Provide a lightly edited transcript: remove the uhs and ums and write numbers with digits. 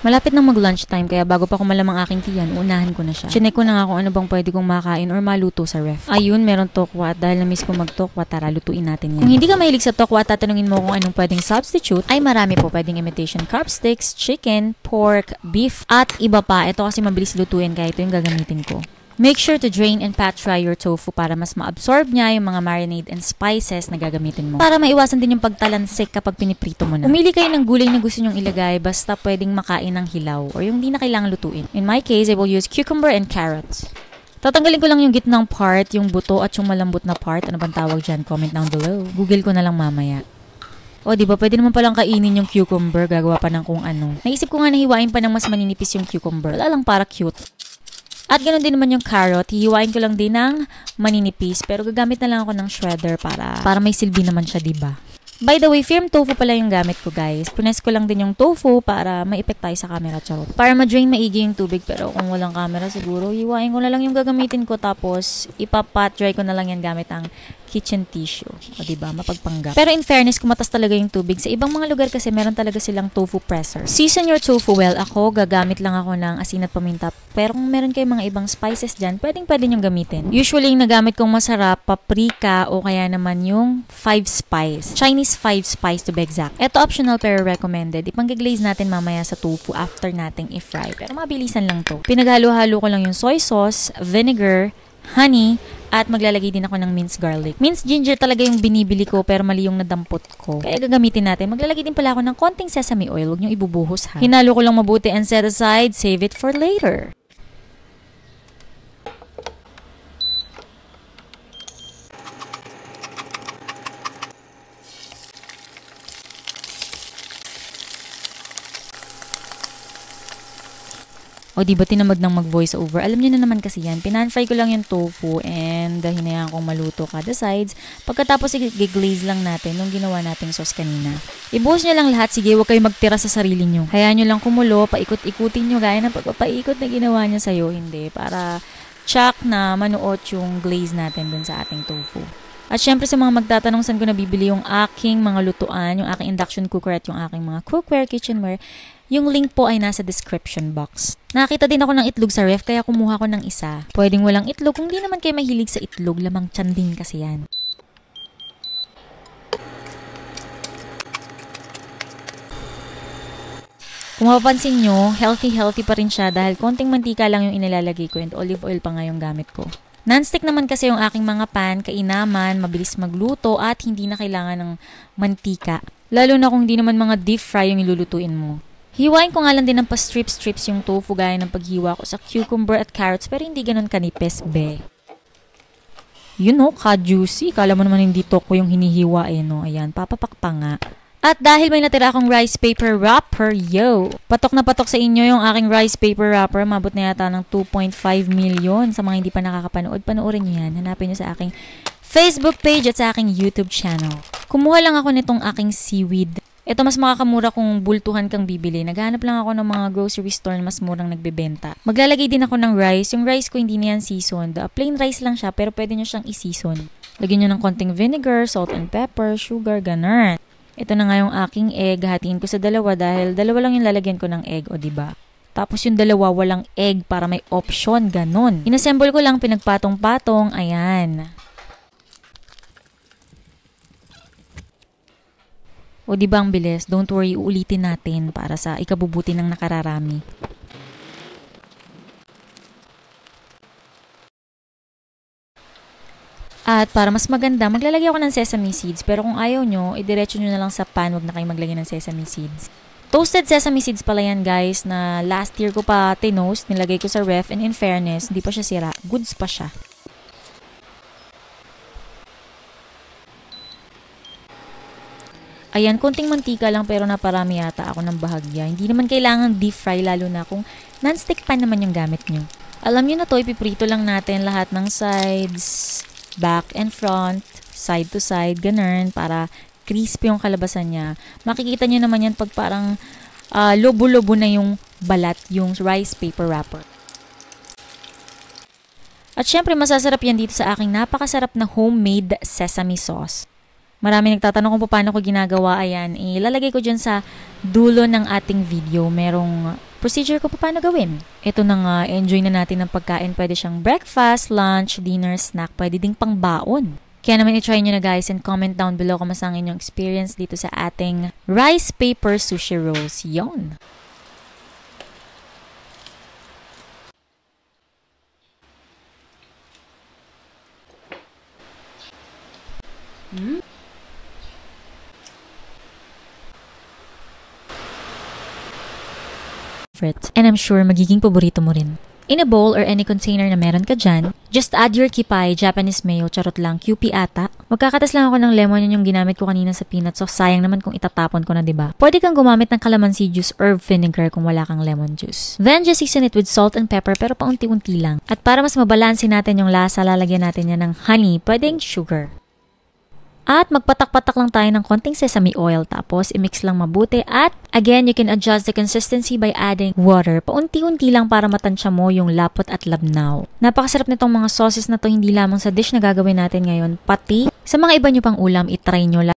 Malapit na mag-lunchtime kaya bago pa kumalamang aking tiyan, unahan ko na siya. Chinek ko na nga kung ano bang pwede kong makain or maluto sa ref. Ayun, meron tokwa at dahil na-miss ko mag-tokwa, tara lutuin natin yan. Kung hindi ka mahilig sa tokwa at tatanungin mo kung anong pwedeng substitute, ay marami po pwedeng imitation carb sticks, chicken, pork, beef, at iba pa. Ito kasi mabilis lutuin kaya ito yung gagamitin ko. Make sure to drain and pat dry your tofu para mas ma-absorb niya yung mga marinade and spices na gagamitin mo. Para maiwasan din yung pagtalansik kapag piniprito mo na. Umili kayo ng gulay na gusto nyong ilagay basta pwedeng makain ng hilaw or yung di na kailangan lutuin. In my case, I will use cucumber and carrots. Tatanggalin ko lang yung gitnang part, yung buto at yung malambot na part. Ano bang tawag dyan? Comment down below. Google ko na lang mamaya. O, diba? Pwede naman palang kainin yung cucumber. Gagawa pa ng kung ano. Naisip ko nga nahiwain pa ng mas maninipis yung cucumber. Wala lang para cute. At ganoon din naman yung carrot. Hihiwain ko lang din ng maninipis. Pero gagamit na lang ako ng shredder para may silbi naman siya, diba? By the way, firm tofu pala yung gamit ko, guys. Punes ko lang din yung tofu para ma-effect tayo sa camera, charot. Para ma-drain maigi yung tubig. Pero kung walang camera, siguro hiwain ko na lang yung gagamitin ko. Tapos, ipapat dry ko na lang yan gamit ang kitchen tissue. O diba, mapagpanggap. Pero in fairness, kumatas talaga yung tubig. Sa ibang mga lugar kasi, meron talaga silang tofu presser. Season your tofu well. Ako, gagamit lang ako ng asin at paminta. Pero kung meron kayong mga ibang spices dyan, pwede nyong gamitin. Usually, yung nagamit kong masarap, paprika o kaya naman yung 5 spice. Chinese 5 spice to be exact. Ito optional pero recommended. Ipang-glaze natin mamaya sa tofu after nating i-fry. Pero mabilisan lang to. Pinaghalo-halo ko lang yung soy sauce, vinegar, honey, at maglalagay din ako ng minced garlic. Minced ginger talaga yung binibili ko pero mali yung nadampot ko. Kaya gagamitin natin. Maglalagay din pala ako ng konting sesame oil. Huwag nyo ibubuhos ha. Hinalo ko lang mabuti and set aside. Save it for later. O diba tinamad ng mag-voice over? Alam niyo na naman kasi yan. Pinan-fry ko lang yung tofu and hinayaan kong maluto kada sides. Pagkatapos i-glaze lang natin nung ginawa nating sauce kanina. Ibuhos niyo lang lahat. Sige, huwag kayong magtira sa sarili niyo. Hayaan niyo lang kumulo. Paikot-ikutin niyo gaya ng pagpapaikot na ginawa niya sa'yo. Hindi. Para tsak na manuot yung glaze natin dun sa ating tofu. At syempre sa mga magtatanong saan ko nabibili yung aking mga lutuan, yung aking induction cooker at yung aking mga cookware, kitchenware, yung link po ay nasa description box. Nakita din ako ng itlog sa ref kaya kumuha ko ng isa. Pwedeng walang itlog kung di naman kayo mahilig sa itlog, lamang tiyan din kasi yan. Kung mapapansin nyo, healthy pa rin siya dahil konting mantika lang yung inilalagay ko and olive oil pa nga yung gamit ko. Non-stick naman kasi yung aking mga pan, kainaman, mabilis magluto at hindi na kailangan ng mantika. Lalo na kung hindi naman mga deep fry yung ilulutuin mo. Hiwain ko nga lang din ng pa-strips yung tofu gaya ng paghiwa ko sa cucumber at carrots pero hindi ganun kanipis, be. You know, ka-juicy. Kala mo naman hindi toko yung hinihiwa eh, no? Ayan, papapakpa nga. At dahil may natira akong rice paper wrapper, yo! Patok na patok sa inyo yung aking rice paper wrapper. Mabot na yata ng 2.5 million. Sa mga hindi pa nakakapanood, panoorin nyo yan. Hanapin nyo sa aking Facebook page at sa aking YouTube channel. Kumuha lang ako nitong aking seaweed. Ito mas makakamura kung bultuhan kang bibili. Naghanap lang ako ng mga grocery store na mas murang nagbebenta. Maglalagay din ako ng rice. Yung rice ko hindi na yan seasoned. Plain rice lang siya pero pwede nyo siyang i-season. Lagyan nyo ng konting vinegar, salt and pepper, sugar, ganun. Ito na nga yung aking egg. Hatiin ko sa dalawa dahil dalawa lang yung lalagyan ko ng egg, o diba? Tapos yung dalawa walang egg para may option, ganun. Inassemble ko lang, pinagpatong-patong, ayan. O diba ang bilis? Don't worry, uulitin natin para sa ikabubuti ng nakararami. At para mas maganda, maglalagay ako ng sesame seeds. Pero kung ayaw nyo, idiretso nyo na lang sa pan. Huwag na kayong maglagay ng sesame seeds. Toasted sesame seeds pala yan, guys, na last year ko pa tinost. Nilagay ko sa ref and in fairness, hindi pa siya sira. Goods pa siya. Ayan, konting mantika lang pero naparami yata ako ng bahagya. Hindi naman kailangan deep fry lalo na kung non-stick pan naman yung gamit nyo. Alam nyo na to, ipiprito lang natin lahat ng sides, back and front, side to side, ganun, para crispy yung kalabasan niya. Makikita nyo naman yan pag parang lobo-lobo na yung balat, yung rice paper wrapper. At syempre, masasarap yan dito sa aking napakasarap na homemade sesame sauce. Marami nagtatanong kung paano ko ginagawa. Ayan, ilalagay ko dyan sa dulo ng ating video. Merong procedure ko paano gawin. Ito na nga, enjoy na natin ng pagkain. Pwede siyang breakfast, lunch, dinner, snack. Pwede ding pangbaon. Kaya naman i-try nyo na guys and comment down below kung masang inyong experience dito sa ating rice paper sushi rolls. Yon. And I'm sure magiging paborito mo rin. In a bowl or any container na meron ka dyan, just add your kipay, Japanese mayo, charot lang, QP ata. Magkakatas lang ako ng lemon, yun yung ginamit ko kanina sa peanut, so sayang naman kung itatapon ko na, diba? Pwede kang gumamit ng calamansi juice or vinegar kung wala kang lemon juice. Then just season it with salt and pepper pero paunti-unti lang. At para mas mabalansin natin yung lasa, lalagyan natin yan ng honey, pwedeng sugar. At magpatak-patak lang tayo ng konting sesame oil tapos i-mix lang mabuti at again, you can adjust the consistency by adding water. Paunti-unti lang para matansya mo yung lapot at labnaw. Napakasarap nitong mga sauces na to hindi lamang sa dish na gagawin natin ngayon, pati sa mga iba nyo pang ulam, itry nyo.